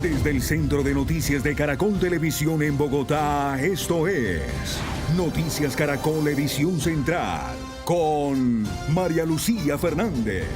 Desde el Centro de Noticias de Caracol Televisión en Bogotá, esto es Noticias Caracol Edición Central, con María Lucía Fernández.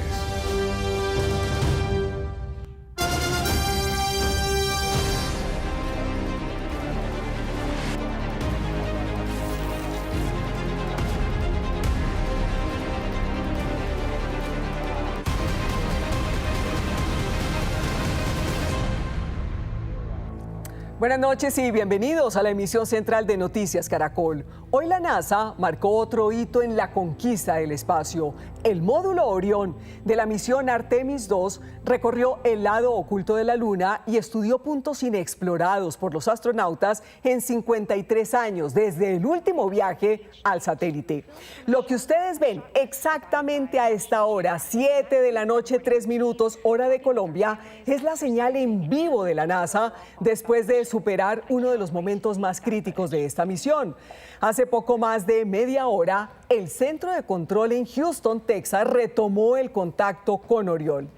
Buenas noches y bienvenidos a la emisión central de Noticias Caracol. Hoy la NASA marcó otro hito en la conquista del espacio. El módulo Orión de la misión Artemis II recorrió el lado oculto de la Luna y estudió puntos inexplorados por los astronautas en 53 años, desde el último viaje al satélite. Lo que ustedes ven exactamente a esta hora, 7 de la noche, 3 minutos, hora de Colombia, es la señal en vivo de la NASA después de superar uno de los momentos más críticos de esta misión. Hace poco más de media hora, el Centro de Control en Houston, Texas, retomó el contacto con Orión.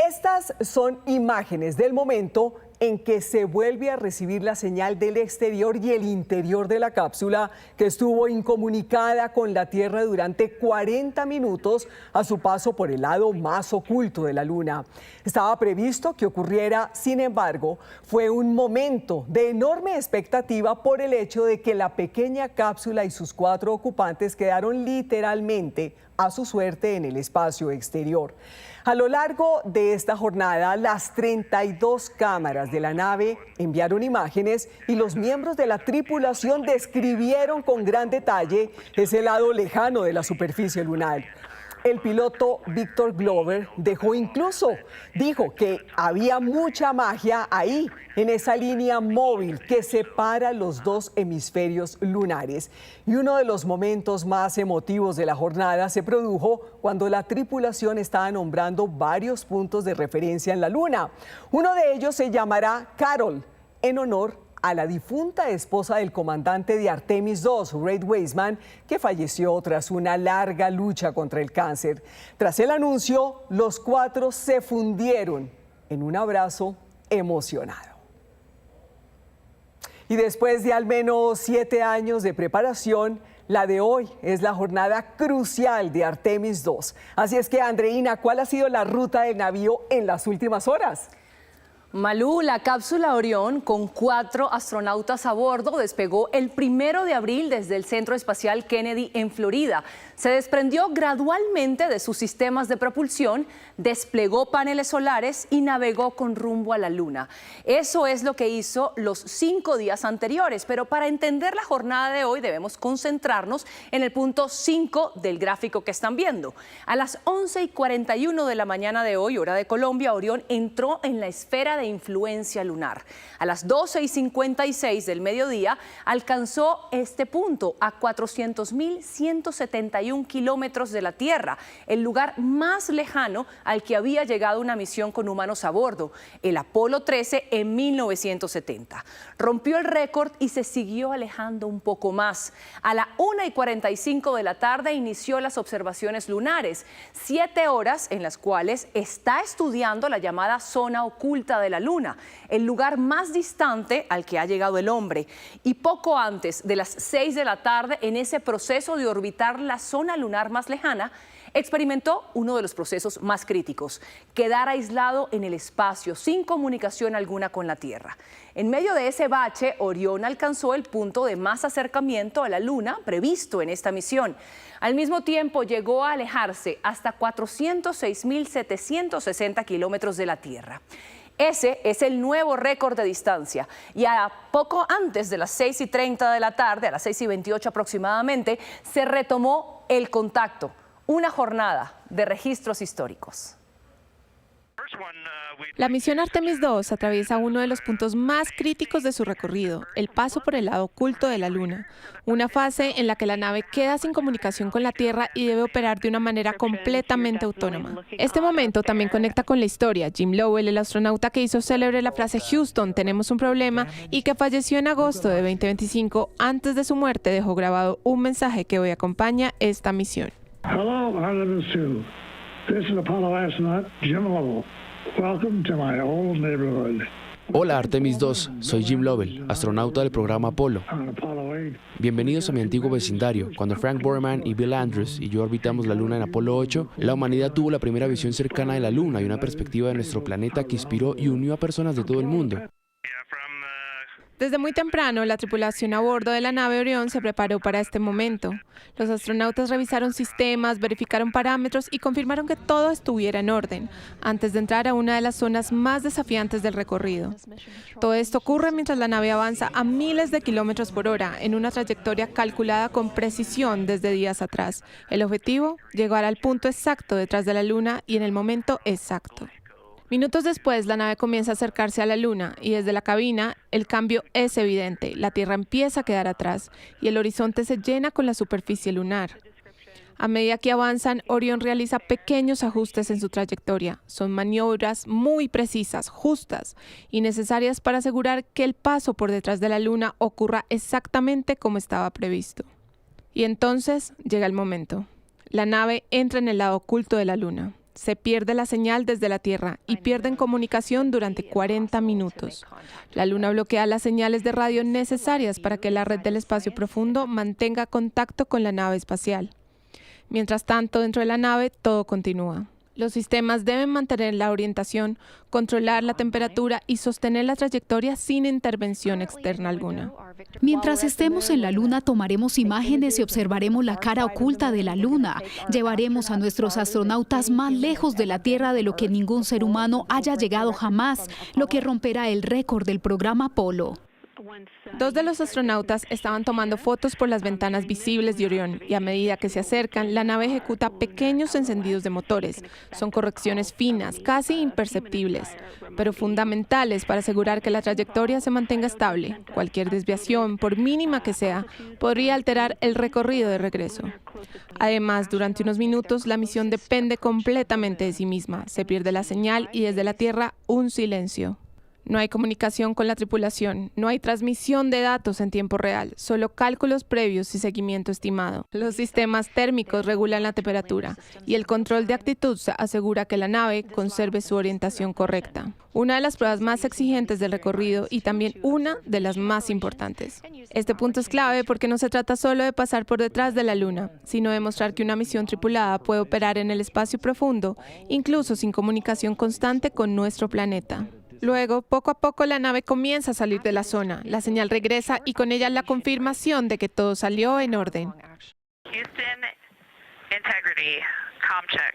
Estas son imágenes del momento en que se vuelve a recibir la señal del exterior y el interior de la cápsula, que estuvo incomunicada con la Tierra durante 40 minutos a su paso por el lado más oculto de la Luna. Estaba previsto que ocurriera, sin embargo, fue un momento de enorme expectativa por el hecho de que la pequeña cápsula y sus 4 ocupantes quedaron literalmente a su suerte en el espacio exterior. A lo largo de esta jornada, las 32 cámaras de la nave enviaron imágenes y los miembros de la tripulación describieron con gran detalle ese lado lejano de la superficie lunar. El piloto Victor Glover dijo que había mucha magia ahí, en esa línea móvil que separa los dos hemisferios lunares. Y uno de los momentos más emotivos de la jornada se produjo cuando la tripulación estaba nombrando varios puntos de referencia en la Luna. Uno de ellos se llamará Carol, en honor a la difunta esposa del comandante de Artemis II, Ray Wiseman, que falleció tras una larga lucha contra el cáncer. Tras el anuncio, los 4 se fundieron en un abrazo emocionado. Y después de al menos 7 años de preparación, la de hoy es la jornada crucial de Artemis II. Así es que, Andreina, ¿cuál ha sido la ruta del navío en las últimas horas? Malú, la cápsula Orión, con 4 astronautas a bordo, despegó el 1 de abril desde el Centro Espacial Kennedy en Florida. Se desprendió gradualmente de sus sistemas de propulsión, desplegó paneles solares y navegó con rumbo a la Luna. Eso es lo que hizo los 5 días anteriores, pero para entender la jornada de hoy debemos concentrarnos en el punto 5 del gráfico que están viendo. A las 11:41 de la mañana de hoy, hora de Colombia, Orión entró en la esfera de influencia lunar. A las 12:56 del mediodía alcanzó este punto a 400.171 kilómetros de la Tierra, el lugar más lejano al que había llegado una misión con humanos a bordo, el Apolo 13 en 1970. Rompió el récord y se siguió alejando un poco más. A la 1:45 de la tarde inició las observaciones lunares, 7 horas en las cuales está estudiando la llamada zona oculta de la Luna, el lugar más distante al que ha llegado el hombre. Y poco antes de las 6 de la tarde, en ese proceso de orbitar la zona lunar más lejana, experimentó uno de los procesos más críticos: quedar aislado en el espacio, sin comunicación alguna con la Tierra. En medio de ese bache, Orión alcanzó el punto de más acercamiento a la Luna previsto en esta misión. Al mismo tiempo, llegó a alejarse hasta 406.760 kilómetros de la Tierra. Ese es el nuevo récord de distancia, y a poco antes de las 6:30 de la tarde, a las 6:28 aproximadamente, se retomó el contacto. Una jornada de registros históricos. La misión Artemis II atraviesa uno de los puntos más críticos de su recorrido, el paso por el lado oculto de la Luna, una fase en la que la nave queda sin comunicación con la Tierra y debe operar de una manera completamente autónoma. Este momento también conecta con la historia. Jim Lovell, el astronauta que hizo célebre la frase "Houston, tenemos un problema", y que falleció en agosto de 2025, antes de su muerte dejó grabado un mensaje que hoy acompaña esta misión. Hello, Artemis II. This is Apollo astronaut Jim Lovell. Welcome to my old neighborhood. Hola Artemis 2, soy Jim Lovell, astronauta del programa Apolo. on Apollo 8. Bienvenidos a mi antiguo vecindario. Cuando Frank Borman y Bill Andrews y yo orbitamos la Luna en Apolo 8, la humanidad tuvo la primera visión cercana de la Luna y una perspectiva de nuestro planeta que inspiró y unió a personas de todo el mundo. Desde muy temprano, la tripulación a bordo de la nave Orión se preparó para este momento. Los astronautas revisaron sistemas, verificaron parámetros y confirmaron que todo estuviera en orden, antes de entrar a una de las zonas más desafiantes del recorrido. Todo esto ocurre mientras la nave avanza a miles de kilómetros por hora, en una trayectoria calculada con precisión desde días atrás. El objetivo, llegar al punto exacto detrás de la Luna y en el momento exacto. Minutos después, la nave comienza a acercarse a la Luna y desde la cabina el cambio es evidente. La Tierra empieza a quedar atrás y el horizonte se llena con la superficie lunar. A medida que avanzan, Orión realiza pequeños ajustes en su trayectoria. Son maniobras muy precisas, justas y necesarias para asegurar que el paso por detrás de la Luna ocurra exactamente como estaba previsto. Y entonces llega el momento. La nave entra en el lado oculto de la Luna. Se pierde la señal desde la Tierra y pierden comunicación durante 40 minutos. La Luna bloquea las señales de radio necesarias para que la red del espacio profundo mantenga contacto con la nave espacial. Mientras tanto, dentro de la nave, todo continúa. Los sistemas deben mantener la orientación, controlar la temperatura y sostener la trayectoria sin intervención externa alguna. Mientras estemos en la Luna, tomaremos imágenes y observaremos la cara oculta de la Luna. Llevaremos a nuestros astronautas más lejos de la Tierra de lo que ningún ser humano haya llegado jamás, lo que romperá el récord del programa Apolo. Dos de los astronautas estaban tomando fotos por las ventanas visibles de Orión y a medida que se acercan, la nave ejecuta pequeños encendidos de motores. Son correcciones finas, casi imperceptibles, pero fundamentales para asegurar que la trayectoria se mantenga estable. Cualquier desviación, por mínima que sea, podría alterar el recorrido de regreso. Además, durante unos minutos, la misión depende completamente de sí misma. Se pierde la señal y desde la Tierra, un silencio. No hay comunicación con la tripulación, no hay transmisión de datos en tiempo real, solo cálculos previos y seguimiento estimado. Los sistemas térmicos regulan la temperatura y el control de actitud asegura que la nave conserve su orientación correcta. Una de las pruebas más exigentes del recorrido y también una de las más importantes. Este punto es clave porque no se trata solo de pasar por detrás de la Luna, sino de mostrar que una misión tripulada puede operar en el espacio profundo, incluso sin comunicación constante con nuestro planeta. Luego, poco a poco, la nave comienza a salir de la zona. La señal regresa y con ella la confirmación de que todo salió en orden. Houston, integrity, comm check.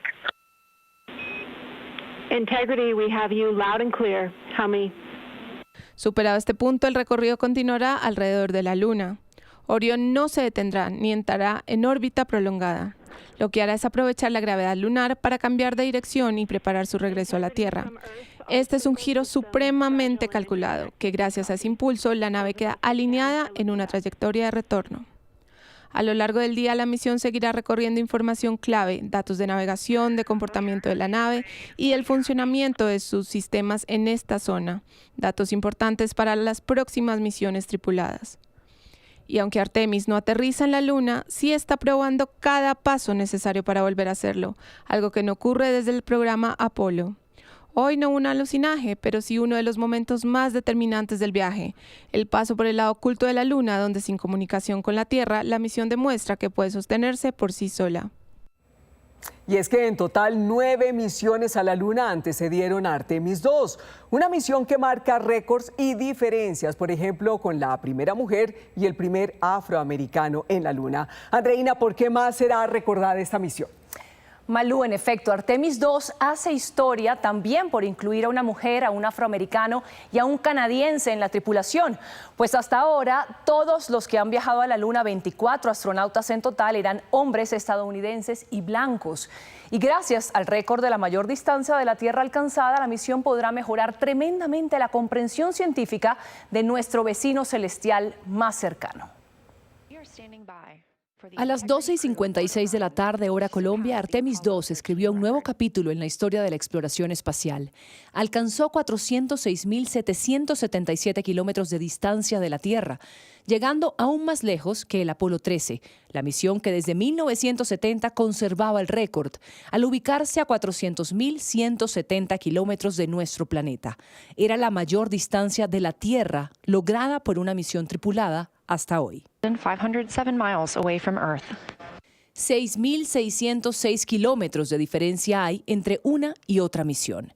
Integrity, we have you loud and clear. Hami. Superado este punto, el recorrido continuará alrededor de la Luna. Orión no se detendrá ni entrará en órbita prolongada. Lo que hará es aprovechar la gravedad lunar para cambiar de dirección y preparar su regreso a la Tierra. Este es un giro supremamente calculado, que gracias a ese impulso la nave queda alineada en una trayectoria de retorno. A lo largo del día la misión seguirá recorriendo información clave, datos de navegación, de comportamiento de la nave y el funcionamiento de sus sistemas en esta zona, datos importantes para las próximas misiones tripuladas. Y aunque Artemis no aterriza en la Luna, sí está probando cada paso necesario para volver a hacerlo, algo que no ocurre desde el programa Apolo. Hoy no un alucinaje, pero sí uno de los momentos más determinantes del viaje, el paso por el lado oculto de la Luna, donde sin comunicación con la Tierra, la misión demuestra que puede sostenerse por sí sola. Y es que en total 9 misiones a la Luna antecedieron a Artemis 2, una misión que marca récords y diferencias, por ejemplo, con la primera mujer y el primer afroamericano en la Luna. Andreina, ¿por qué más será recordada esta misión? Malú, en efecto, Artemis 2 hace historia también por incluir a una mujer, a un afroamericano y a un canadiense en la tripulación. Pues hasta ahora, todos los que han viajado a la Luna, 24 astronautas en total, eran hombres estadounidenses y blancos. Y gracias al récord de la mayor distancia de la Tierra alcanzada, la misión podrá mejorar tremendamente la comprensión científica de nuestro vecino celestial más cercano. A las 12:56 de la tarde, hora Colombia, Artemis II escribió un nuevo capítulo en la historia de la exploración espacial. Alcanzó 406.777 kilómetros de distancia de la Tierra, llegando aún más lejos que el Apolo 13, la misión que desde 1970 conservaba el récord, al ubicarse a 400.170 kilómetros de nuestro planeta. Era la mayor distancia de la Tierra lograda por una misión tripulada hasta hoy. 507 miles away from Earth. 6.606 kilómetros de diferencia hay entre una y otra misión.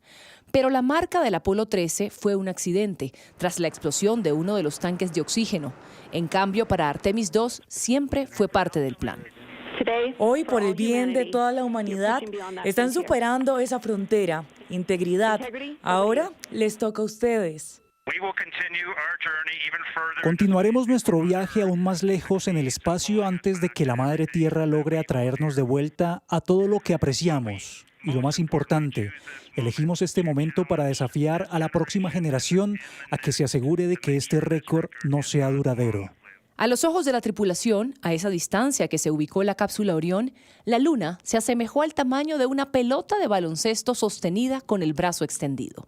Pero la marca del Apolo 13 fue un accidente tras la explosión de uno de los tanques de oxígeno. En cambio, para Artemis II siempre fue parte del plan. Hoy, por el bien de toda la humanidad, están superando esa frontera. Integridad. Ahora les toca a ustedes. Continuaremos nuestro viaje aún más lejos en el espacio antes de que la Madre Tierra logre atraernos de vuelta a todo lo que apreciamos. Y lo más importante, elegimos este momento para desafiar a la próxima generación a que se asegure de que este récord no sea duradero. A los ojos de la tripulación, a esa distancia que se ubicó la cápsula Orión, la Luna se asemejó al tamaño de una pelota de baloncesto sostenida con el brazo extendido.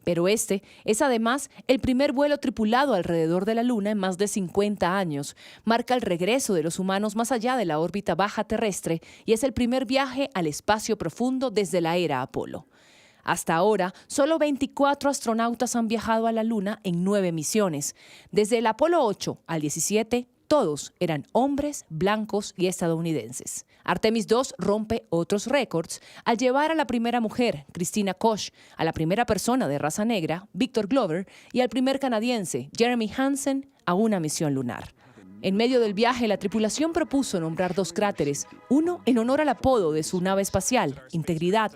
Pero este es además el primer vuelo tripulado alrededor de la Luna en más de 50 años. Marca el regreso de los humanos más allá de la órbita baja terrestre y es el primer viaje al espacio profundo desde la era Apolo. Hasta ahora, solo 24 astronautas han viajado a la Luna en 9 misiones. Desde el Apolo 8 al 17, todos eran hombres, blancos y estadounidenses. Artemis II rompe otros récords al llevar a la primera mujer, Christina Koch, a la primera persona de raza negra, Victor Glover, y al primer canadiense, Jeremy Hansen, a una misión lunar. En medio del viaje, la tripulación propuso nombrar 2 cráteres, uno en honor al apodo de su nave espacial, Integridad,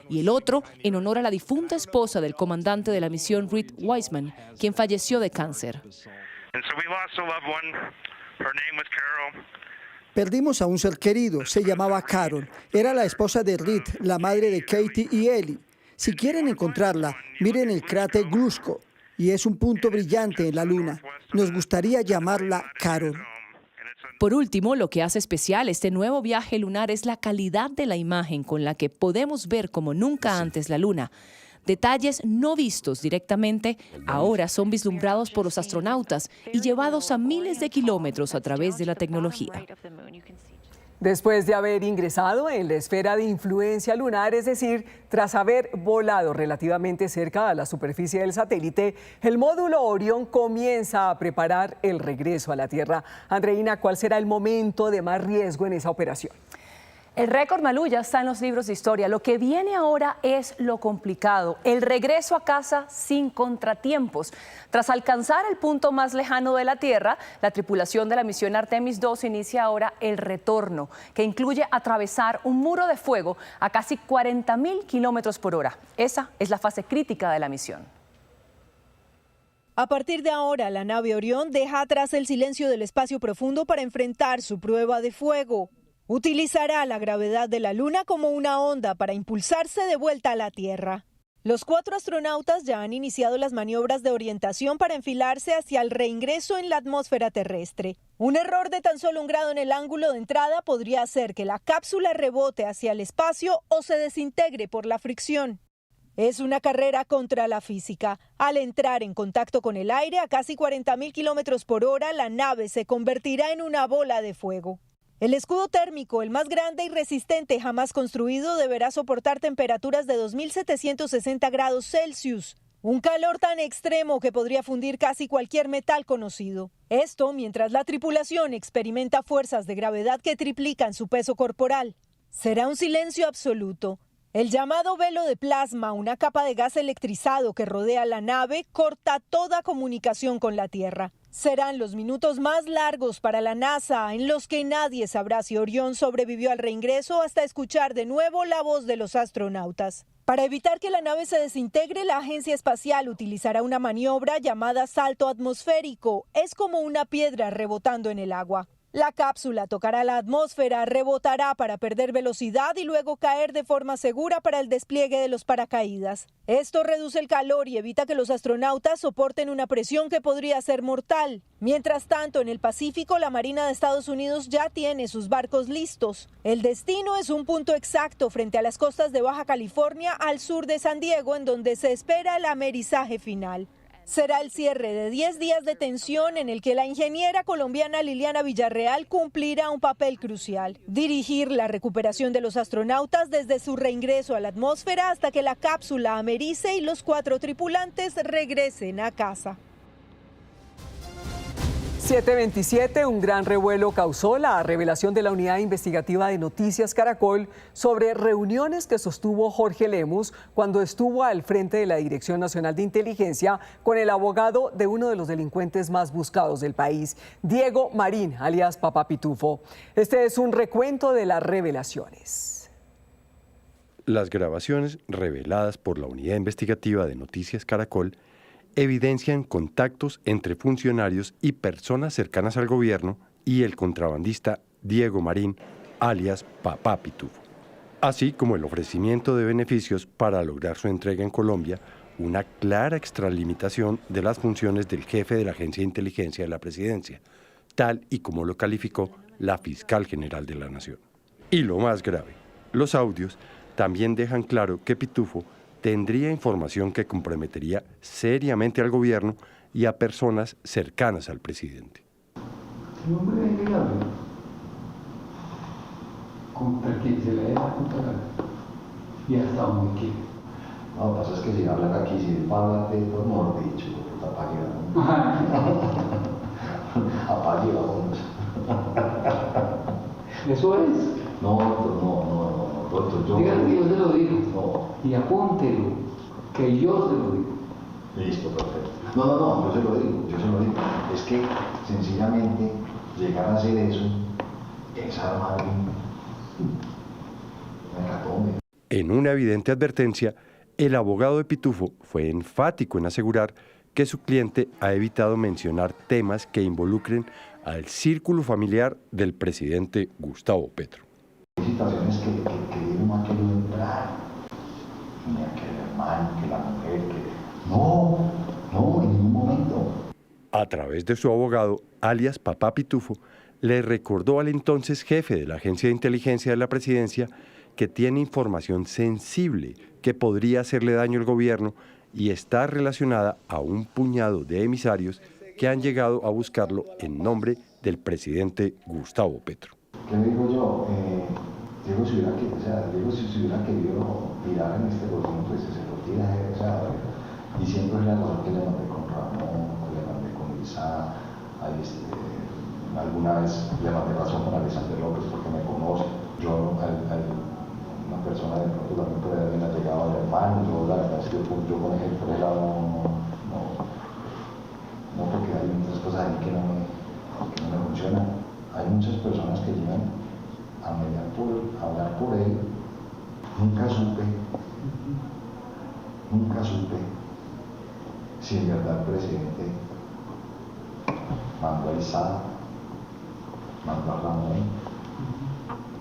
y el otro en honor a la difunta esposa del comandante de la misión, Reed Wiseman, quien falleció de cáncer. Perdimos a un ser querido, se llamaba Carol. Era la esposa de Reed, la madre de Katie y Ellie. Si quieren encontrarla, miren el cráter Glushko, y es un punto brillante en la Luna. Nos gustaría llamarla Carol. Por último, lo que hace especial este nuevo viaje lunar es la calidad de la imagen con la que podemos ver como nunca antes la Luna. Detalles no vistos directamente ahora son vislumbrados por los astronautas y llevados a miles de kilómetros a través de la tecnología. Después de haber ingresado en la esfera de influencia lunar, es decir, tras haber volado relativamente cerca a la superficie del satélite, el módulo Orión comienza a preparar el regreso a la Tierra. Andreina, ¿cuál será el momento de más riesgo en esa operación? El récord, Malú, ya está en los libros de historia. Lo que viene ahora es lo complicado, el regreso a casa sin contratiempos. Tras alcanzar el punto más lejano de la Tierra, la tripulación de la misión Artemis II inicia ahora el retorno, que incluye atravesar un muro de fuego a casi 40.000 kilómetros por hora. Esa es la fase crítica de la misión. A partir de ahora, la nave Orión deja atrás el silencio del espacio profundo para enfrentar su prueba de fuego. Utilizará la gravedad de la Luna como una onda para impulsarse de vuelta a la Tierra. Los 4 astronautas ya han iniciado las maniobras de orientación para enfilarse hacia el reingreso en la atmósfera terrestre. Un error de tan solo 1 grado en el ángulo de entrada podría hacer que la cápsula rebote hacia el espacio o se desintegre por la fricción. Es una carrera contra la física. Al entrar en contacto con el aire a casi 40.000 kilómetros por hora, la nave se convertirá en una bola de fuego. El escudo térmico, el más grande y resistente jamás construido, deberá soportar temperaturas de 2.760 grados Celsius, un calor tan extremo que podría fundir casi cualquier metal conocido. Esto mientras la tripulación experimenta fuerzas de gravedad que triplican su peso corporal. Será un silencio absoluto. El llamado velo de plasma, una capa de gas electrizado que rodea la nave, corta toda comunicación con la Tierra. Serán los minutos más largos para la NASA, en los que nadie sabrá si Orión sobrevivió al reingreso hasta escuchar de nuevo la voz de los astronautas. Para evitar que la nave se desintegre, la agencia espacial utilizará una maniobra llamada salto atmosférico. Es como una piedra rebotando en el agua. La cápsula tocará la atmósfera, rebotará para perder velocidad y luego caer de forma segura para el despliegue de los paracaídas. Esto reduce el calor y evita que los astronautas soporten una presión que podría ser mortal. Mientras tanto, en el Pacífico, la Marina de Estados Unidos ya tiene sus barcos listos. El destino es un punto exacto frente a las costas de Baja California, al sur de San Diego, en donde se espera el amerizaje final. Será el cierre de 10 días de tensión en el que la ingeniera colombiana Liliana Villarreal cumplirá un papel crucial. Dirigir la recuperación de los astronautas desde su reingreso a la atmósfera hasta que la cápsula americe y los 4 tripulantes regresen a casa. 727, un gran revuelo causó la revelación de la unidad investigativa de Noticias Caracol sobre reuniones que sostuvo Jorge Lemus cuando estuvo al frente de la Dirección Nacional de Inteligencia con el abogado de uno de los delincuentes más buscados del país, Diego Marín, alias Papá Pitufo. Este es un recuento de las revelaciones. Las grabaciones reveladas por la unidad investigativa de Noticias Caracol evidencian contactos entre funcionarios y personas cercanas al gobierno y el contrabandista Diego Marín, alias Papá Pitufo, así como el ofrecimiento de beneficios para lograr su entrega en Colombia, una clara extralimitación de las funciones del jefe de la Agencia de Inteligencia de la Presidencia, tal y como lo calificó la Fiscal General de la Nación. Y lo más grave, los audios también dejan claro que Pitufo tendría información que comprometería seriamente al gobierno y a personas cercanas al presidente. Un hombre innegable, contra quien se le haya apuntado y hasta donde quiere. No, lo que pasa es que si hablan aquí, si hablan de todo, mejor dicho, apague, vamos. Eso es. No. Dígale que yo se lo digo. No. Y apúntelo, que yo se lo digo. Listo, perfecto. No, yo se lo digo. Es que, sencillamente, llegar a hacer eso es armar una hecatombe. En una evidente advertencia, el abogado de Pitufo fue enfático en asegurar que su cliente ha evitado mencionar temas que involucren al círculo familiar del presidente Gustavo Petro. Hay situaciones que uno ha querido entrar, que el hermano, que la mujer, que... No, en ningún momento. A través de su abogado, alias Papá Pitufo, le recordó al entonces jefe de la Agencia de Inteligencia de la Presidencia que tiene información sensible que podría hacerle daño al gobierno y está relacionada a un puñado de emisarios que han llegado a buscarlo en nombre del presidente Gustavo Petro. ¿Qué digo yo? Diego si hubiera querido tirar en este gobierno, pues se lo tira, y siempre es la razón que le mandé con Ramón, que le mandé con Lisa, alguna vez le mandé razón con Alexander López porque me conoce. Yo, una persona de pronto también puede haber llegado al hermano, yo la verdad es que yo con el lado no, porque hay muchas cosas ahí que no me funcionan. Hay muchas personas que llegan a hablar por él. Nunca supe si en verdad el presidente mandó a Lisa, mandó a Ramón.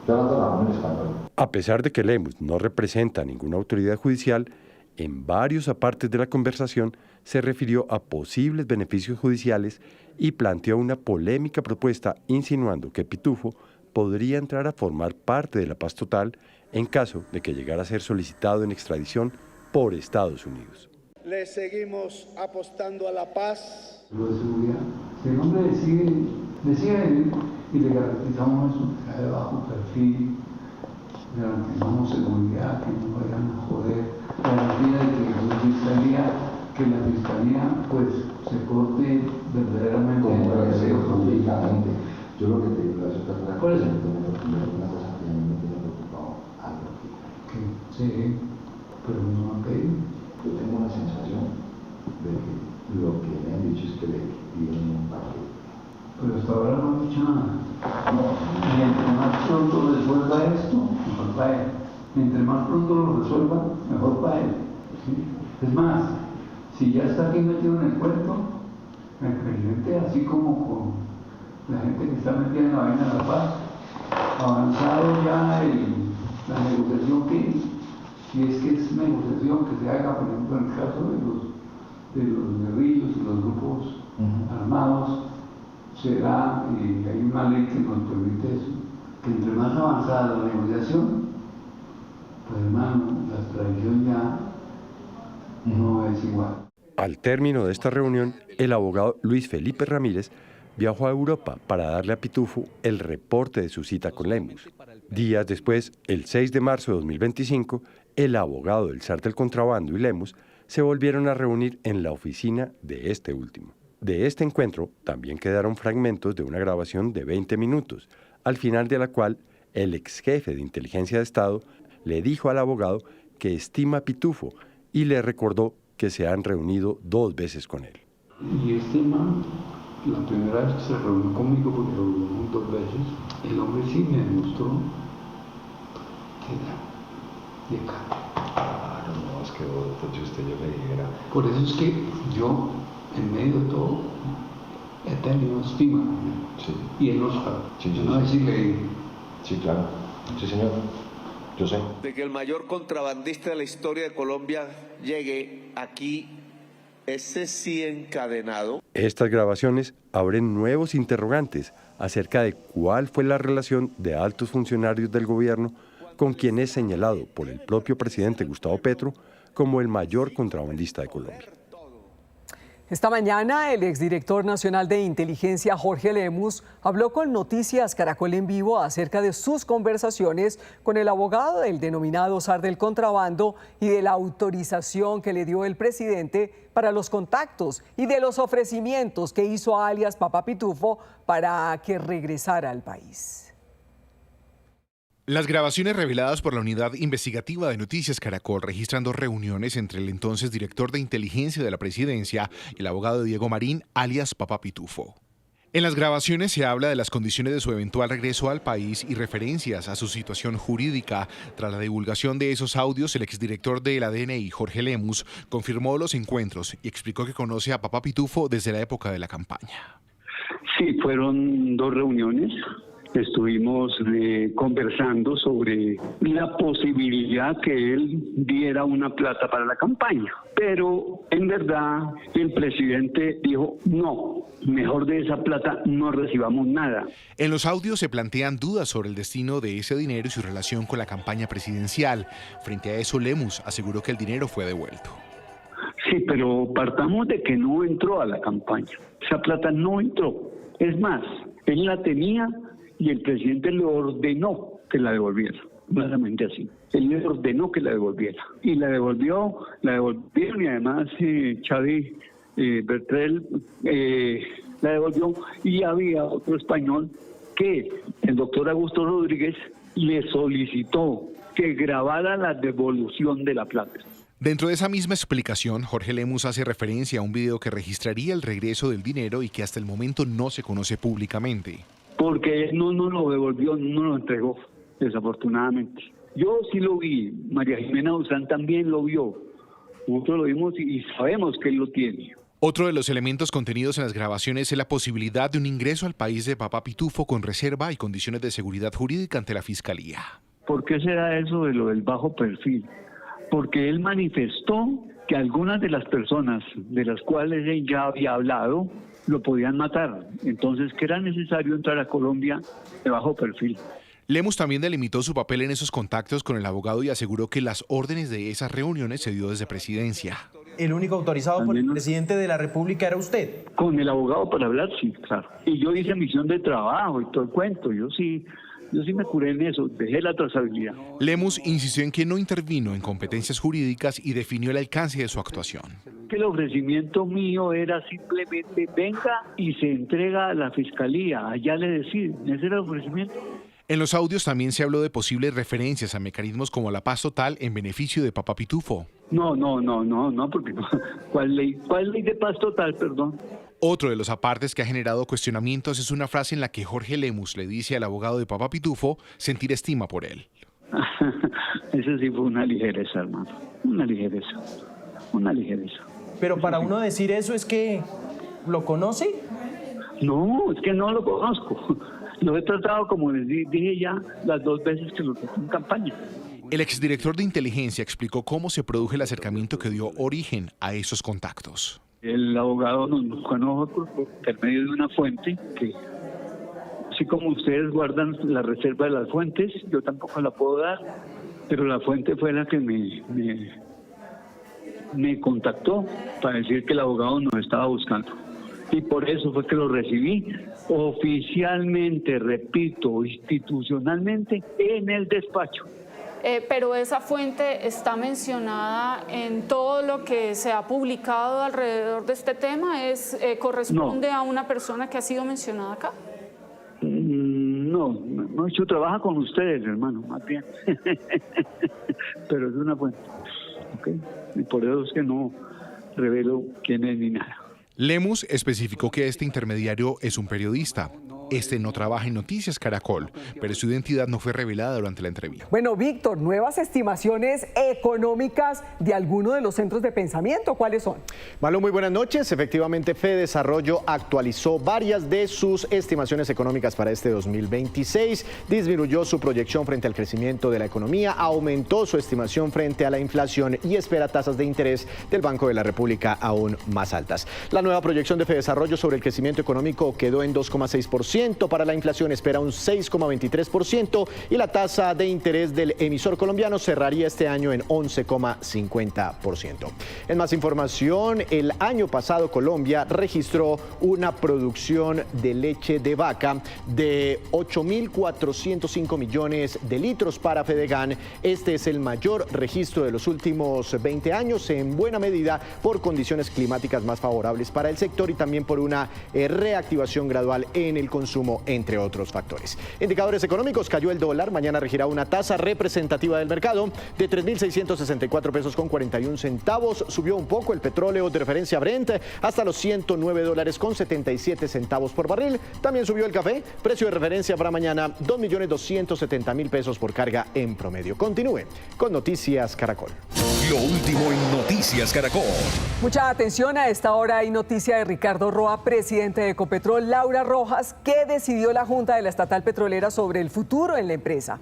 Estoy hablando de Ramón en español. A pesar de que Lemus no representa ninguna autoridad judicial, en varios apartes de la conversación se refirió a posibles beneficios judiciales y planteó una polémica propuesta insinuando que Pitufo podría entrar a formar parte de la paz total en caso de que llegara a ser solicitado en extradición por Estados Unidos. Le seguimos apostando a la paz. Lo de seguridad, si el hombre decide él y le garantizamos eso, que sea de bajo perfil, le garantizamos seguridad, que no vayan a joder, garantía de que la fiscalía pues se corte verdaderamente públicamente. Yo lo que te digo es otra cosa, una cosa que a mí me tiene preocupado, algo aquí. Sí, pero no han pedido. Yo tengo una sensación de que lo que me han dicho es que le piden un paquete. Pero hasta ahora no han dicho nada. No. Y entre más pronto resuelva esto, mejor para él. Entre más pronto lo resuelva, mejor para él. ¿Sí? Es más, si ya está aquí metido en el cuento, el presidente, así como la gente que está metida en la vaina de la paz, avanzado ya la negociación si es que es negociación que se haga, por ejemplo, en el caso de los guerrillos y los grupos armados, será, y hay una ley que nos permite eso, que entre más avanzada la negociación, pues hermano, la extradición ya no es igual. Al término de esta reunión, el abogado Luis Felipe Ramírez viajó a Europa para darle a Pitufo el reporte de su cita con Lemus. Días después, el 6 de marzo de 2025, el abogado del zar del contrabando y Lemus se volvieron a reunir en la oficina de este último. De este encuentro también quedaron fragmentos de una grabación de 20 minutos, al final de la cual el ex jefe de inteligencia de Estado le dijo al abogado que estima a Pitufo y le recordó que se han reunido 2 veces con él. Y este man, la primera vez que se reunió conmigo, porque lo reunimos 2 veces, el hombre sí me demostró que era de acá. Claro, no, es que yo usted yo le dijera. Por eso es que yo, en medio de todo, he tenido estima. Sí. Y él lo sabe. Sí, yo no decirle. Sí, claro. Sí, señor. Yo sé. De que el mayor contrabandista de la historia de Colombia llegue aquí, ese sí encadenado. Estas grabaciones abren nuevos interrogantes acerca de cuál fue la relación de altos funcionarios del gobierno con quien es señalado por el propio presidente Gustavo Petro como el mayor contrabandista de Colombia. Esta mañana, el exdirector nacional de inteligencia, Jorge Lemus, habló con Noticias Caracol en vivo acerca de sus conversaciones con el abogado del denominado zar del contrabando y de la autorización que le dio el presidente para los contactos y de los ofrecimientos que hizo alias Papá Pitufo para que regresara al país. Las grabaciones reveladas por la Unidad Investigativa de Noticias Caracol registran 2 reuniones entre el entonces director de inteligencia de la presidencia y el abogado Diego Marín, alias Papá Pitufo. En las grabaciones se habla de las condiciones de su eventual regreso al país y referencias a su situación jurídica. Tras la divulgación de esos audios, el exdirector de la DNI, Jorge Lemus, confirmó los encuentros y explicó que conoce a Papá Pitufo desde la época de la campaña. Sí, fueron 2 reuniones. Estuvimos conversando sobre la posibilidad que él diera una plata para la campaña. Pero en verdad el presidente dijo, no, mejor de esa plata no recibamos nada. En los audios se plantean dudas sobre el destino de ese dinero y su relación con la campaña presidencial. Frente a eso, Lemus aseguró que el dinero fue devuelto. Sí, pero partamos de que no entró a la campaña. Esa plata no entró. Es más, él la tenía y el presidente le ordenó que la devolviera, claramente así. Él le ordenó que la devolviera. Y la devolvieron y además Xavi Bertrell la devolvió y había otro español que el doctor Augusto Rodríguez le solicitó que grabara la devolución de la plata. Dentro de esa misma explicación, Jorge Lemus hace referencia a un video que registraría el regreso del dinero y que hasta el momento no se conoce públicamente. Porque él no nos lo devolvió, no lo entregó, desafortunadamente. Yo sí lo vi, María Jimena Duzán también lo vio. Nosotros lo vimos y sabemos que él lo tiene. Otro de los elementos contenidos en las grabaciones es la posibilidad de un ingreso al país de Papá Pitufo con reserva y condiciones de seguridad jurídica ante la Fiscalía. ¿Por qué será eso de lo del bajo perfil? Porque él manifestó que algunas de las personas de las cuales él ya había hablado lo podían matar, entonces que era necesario entrar a Colombia de bajo perfil. Lemus también delimitó su papel en esos contactos con el abogado y aseguró que las órdenes de esas reuniones se dio desde presidencia. ¿El único autorizado por el presidente de la República era usted? Con el abogado para hablar, sí, claro. Y yo hice misión de trabajo y todo el cuento, yo sí me curé en eso, dejé la trazabilidad. Lemus insistió en que no intervino en competencias jurídicas y definió el alcance de su actuación. Que el ofrecimiento mío era simplemente venga y se entrega a la Fiscalía, allá le deciden, ese era el ofrecimiento. En los audios también se habló de posibles referencias a mecanismos como la paz total en beneficio de Papá Pitufo. No, porque no. ¿Cuál ley de paz total, perdón? Otro de los apartes que ha generado cuestionamientos es una frase en la que Jorge Lemus le dice al abogado de Papá Pitufo sentir estima por él. Eso sí fue una ligereza, hermano. Una ligereza. Pero para uno decir eso es que lo conoce. No, es que no lo conozco. Lo he tratado, como les dije ya, las 2 veces que lo traté en campaña. El exdirector de inteligencia explicó cómo se produjo el acercamiento que dio origen a esos contactos. El abogado nos buscó a nosotros por intermedio de una fuente que, así como ustedes guardan la reserva de las fuentes, yo tampoco la puedo dar, pero la fuente fue la que me contactó para decir que el abogado nos estaba buscando. Y por eso fue que lo recibí oficialmente, repito, institucionalmente, en el despacho. Pero esa fuente está mencionada en todo lo que se ha publicado alrededor de este tema. ¿Corresponde a una persona que ha sido mencionada acá? No, yo trabajo con ustedes, hermano, más bien. Pero es una fuente, ¿ok? Y por eso es que no revelo quién es ni nada. Lemus especificó que este intermediario es un periodista. Este no trabaja en Noticias Caracol, pero su identidad no fue revelada durante la entrevista. Bueno, Víctor, nuevas estimaciones económicas de alguno de los centros de pensamiento, ¿cuáles son? Malu, muy buenas noches. Efectivamente, FEDesarrollo actualizó varias de sus estimaciones económicas para este 2026. Disminuyó su proyección frente al crecimiento de la economía, aumentó su estimación frente a la inflación y espera tasas de interés del Banco de la República aún más altas. La nueva proyección de FEDesarrollo sobre el crecimiento económico quedó en 2,6%. Para la inflación espera un 6,23% y la tasa de interés del emisor colombiano cerraría este año en 11,50%. En más información, el año pasado Colombia registró una producción de leche de vaca de 8.405 millones de litros para Fedegan. Este es el mayor registro de los últimos 20 años, en buena medida por condiciones climáticas más favorables para el sector y también por una reactivación gradual en el consumo, entre otros factores. Indicadores económicos: cayó el dólar, mañana regirá una tasa representativa del mercado de 3.664 pesos con 41 centavos. Subió un poco el petróleo de referencia Brent hasta los $109 con 77 centavos por barril. También subió el café, precio de referencia para mañana 2.270.000 pesos por carga en promedio. Continúe con Noticias Caracol. Lo último en Noticias Caracol. Mucha atención, a esta hora hay noticia de Ricardo Roa, presidente de Ecopetrol. Laura Rojas, ¿qué decidió la Junta de la Estatal Petrolera sobre el futuro en la empresa?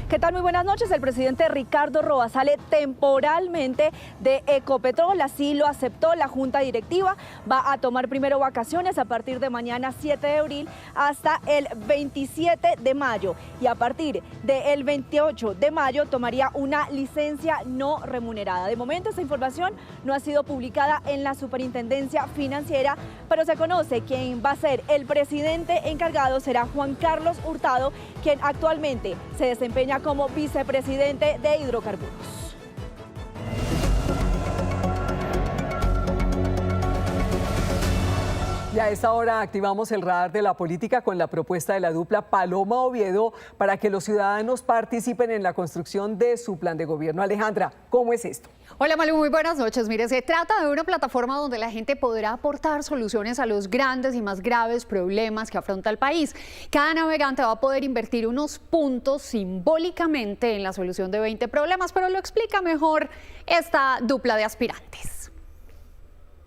¿Qué tal? Muy buenas noches. El presidente Ricardo Roa sale temporalmente de Ecopetrol, así lo aceptó la Junta Directiva. Va a tomar primero vacaciones a partir de mañana 7 de abril hasta el 27 de mayo y a partir del 28 de mayo tomaría una licencia no remunerada. De momento esta información no ha sido publicada en la Superintendencia Financiera, pero se conoce quién va a ser el presidente encargado. Será Juan Carlos Hurtado, quien actualmente se desempeña como vicepresidente de Hidrocarburos. Y a esta hora activamos el radar de la política con la propuesta de la dupla Paloma Oviedo para que los ciudadanos participen en la construcción de su plan de gobierno. Alejandra, ¿cómo es esto? Hola Malu, muy buenas noches. Mire, se trata de una plataforma donde la gente podrá aportar soluciones a los grandes y más graves problemas que afronta el país. Cada navegante va a poder invertir unos puntos simbólicamente en la solución de 20 problemas, pero lo explica mejor esta dupla de aspirantes.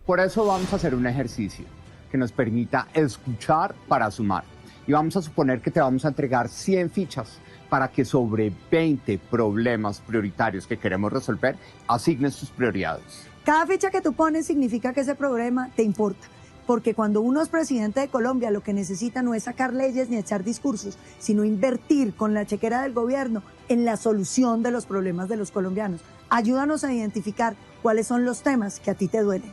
Por eso vamos a hacer un ejercicio que nos permita escuchar para sumar. Y vamos a suponer que te vamos a entregar 100 fichas para que sobre 20 problemas prioritarios que queremos resolver, asignes tus prioridades. Cada ficha que tú pones significa que ese problema te importa. Porque cuando uno es presidente de Colombia, lo que necesita no es sacar leyes ni echar discursos, sino invertir con la chequera del gobierno en la solución de los problemas de los colombianos. Ayúdanos a identificar cuáles son los temas que a ti te duelen.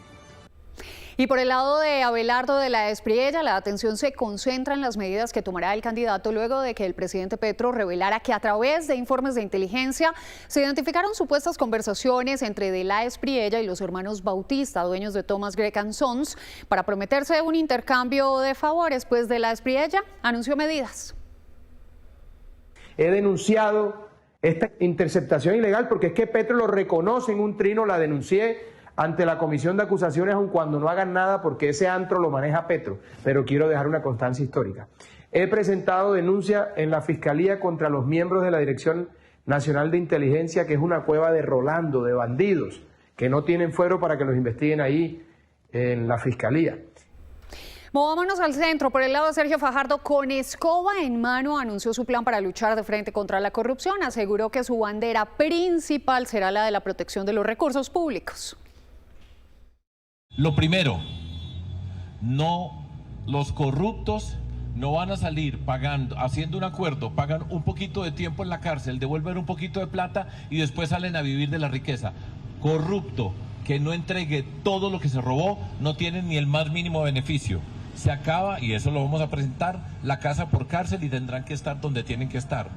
Y por el lado de Abelardo de la Espriella, la atención se concentra en las medidas que tomará el candidato luego de que el presidente Petro revelara que a través de informes de inteligencia se identificaron supuestas conversaciones entre de la Espriella y los hermanos Bautista, dueños de Thomas Gregg & Sons, para prometerse un intercambio de favores. Pues de la Espriella anunció medidas. He denunciado esta interceptación ilegal porque es que Petro lo reconoce en un trino, la denuncié ante la comisión de acusaciones, aun cuando no hagan nada porque ese antro lo maneja Petro, pero quiero dejar una constancia histórica. He presentado denuncia en la Fiscalía contra los miembros de la Dirección Nacional de Inteligencia, que es una cueva de Rolando, de bandidos, que no tienen fuero para que los investiguen ahí en la Fiscalía. Movámonos al centro. Por el lado de Sergio Fajardo, con escoba en mano, anunció su plan para luchar de frente contra la corrupción. Aseguró que su bandera principal será la de la protección de los recursos públicos. Lo primero, los corruptos no van a salir pagando, haciendo un acuerdo, pagan un poquito de tiempo en la cárcel, devuelven un poquito de plata y después salen a vivir de la riqueza. Corrupto que no entregue todo lo que se robó no tiene ni el más mínimo beneficio. Se acaba, y eso lo vamos a presentar, la casa por cárcel y tendrán que estar donde tienen que estar.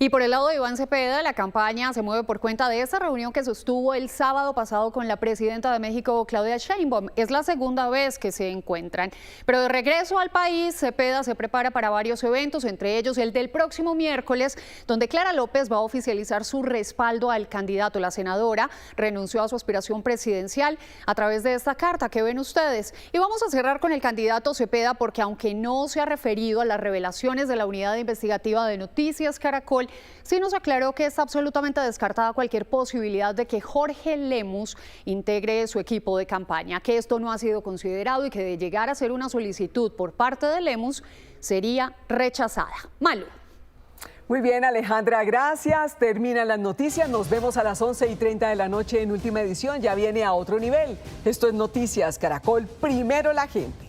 Y por el lado de Iván Cepeda, la campaña se mueve por cuenta de esta reunión que sostuvo el sábado pasado con la presidenta de México, Claudia Sheinbaum. Es la segunda vez que se encuentran. Pero de regreso al país, Cepeda se prepara para varios eventos, entre ellos el del próximo miércoles, donde Clara López va a oficializar su respaldo al candidato. La senadora renunció a su aspiración presidencial a través de esta carta que ven ustedes. Y vamos a cerrar con el candidato Cepeda, porque aunque no se ha referido a las revelaciones de la unidad investigativa de Noticias Caracol, sí nos aclaró que está absolutamente descartada cualquier posibilidad de que Jorge Lemus integre su equipo de campaña, que esto no ha sido considerado y que de llegar a ser una solicitud por parte de Lemus sería rechazada. Malu. Muy bien, Alejandra, gracias. Terminan las noticias. Nos vemos a las 11:30 de la noche en Última Edición. Ya viene a otro nivel. Esto es Noticias Caracol, primero la gente.